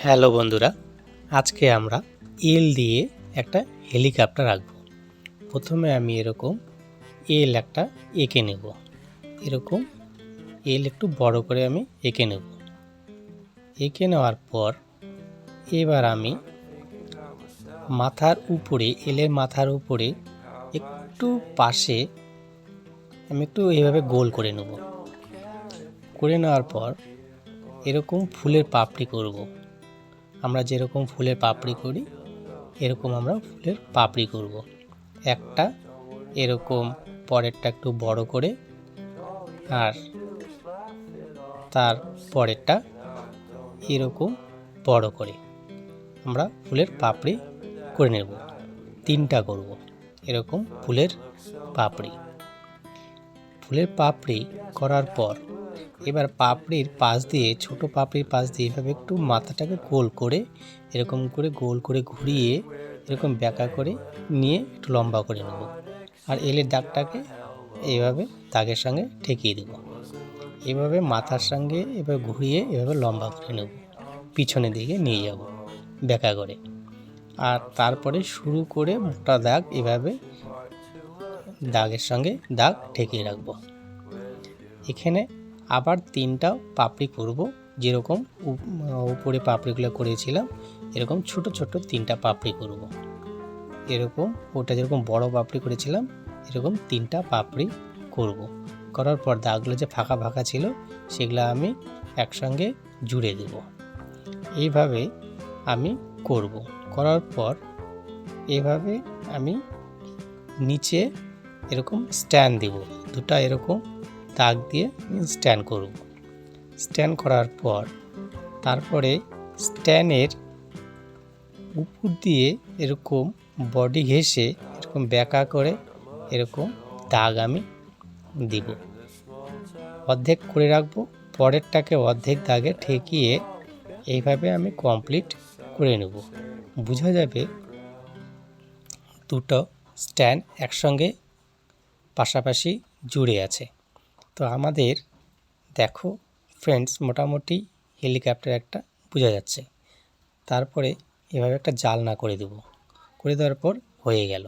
Hello বন্ধুরা, আজকে আমরা এল দিয়ে একটা হেলিকপ্টার আঁকবো। প্রথমে আমি এরকম এল একটা এঁকে নেব। এরকম এল একটু বড় করে আমি এঁকে নেব। এঁকে নেওয়ার পর এবার আমি মাথার উপরে, এলের মাথার উপরে একটু পাশে আমি একটু এইভাবে গোল করে নেব। করে নেওয়ার পর এরকম ফুলের পাপড়ি করব। আমরা যেরকম ফুলের পাপড়ি করি এরকম আমরা ফুলের পাপড়ি করব। একটা এরকম, পরেরটা একটু বড় করে, আর তার পরেরটা এরকম বড় করে আমরা ফুলের পাপড়ি করে নেব। তিনটা করব এরকম ফুলের পাপড়ি। ফুলের পাপড়ি করার পর এবার পাপড়ির পাশ দিয়ে, ছোট পাপড়ির পাশ দিয়ে এভাবে একটু মাথাটাকে গোল করে, এরকম করে গোল করে ঘুরিয়ে এরকম ব্যাকা করে নিয়ে একটু লম্বা করে নেব। আর এলের দাগটাকে এইভাবে দাগের সঙ্গে ঠেকিয়ে দেব। এভাবে মাথার সঙ্গে এভাবে ঘুরিয়ে এভাবে লম্বা করে নেব, পিছনের দিকে নিয়ে যাব ব্যাকা করে। আর তারপরে শুরু করে মোটা দাগ এভাবে দাগের সঙ্গে দাগ ঠেকিয়ে রাখব। এখানে আবার তিনটা পাপড়ি করব, যেরকম উপরে পাপড়িগুলো করেছিলাম এরকম ছোট ছোট তিনটা পাপড়ি করব। এরকম ওটা যেরকম বড় পাপড়ি করেছিলাম এরকম তিনটা পাপড়ি করব। করার পর দাগগুলো যে ফাঁকা ফাঁকা ছিল সেগুলো আমি একসঙ্গে জুড়ে দেব। এইভাবে আমি করব। করার পর এভাবে আমি নিচে এরকম স্ট্যান্ড দেব, দুটা এরকম দাগ দিয়ে স্ট্যান্ড করব। স্ট্যান্ড করার পর তারপরে স্ট্যান্ডের উপর দিয়ে এরকম বডি ঘেঁষে এরকম ব্যাকা করে এরকম দাগ আমি দিব। অর্ধেক করে রাখবো, পরেরটাকে অর্ধেক দাগে ঠেকিয়ে এইভাবে আমি কমপ্লিট করে নেব। বোঝা যাবে দুটো স্ট্যান্ড একসঙ্গে পাশাপাশি জুড়ে আছে। তো আমাদের দেখো ফ্রেন্ডস, মোটামুটি হেলিকপ্টার একটা বোঝা যাচ্ছে। তারপরে এভাবে একটা জালনা করে দেব। করে দেওয়ার পর হয়ে গেল।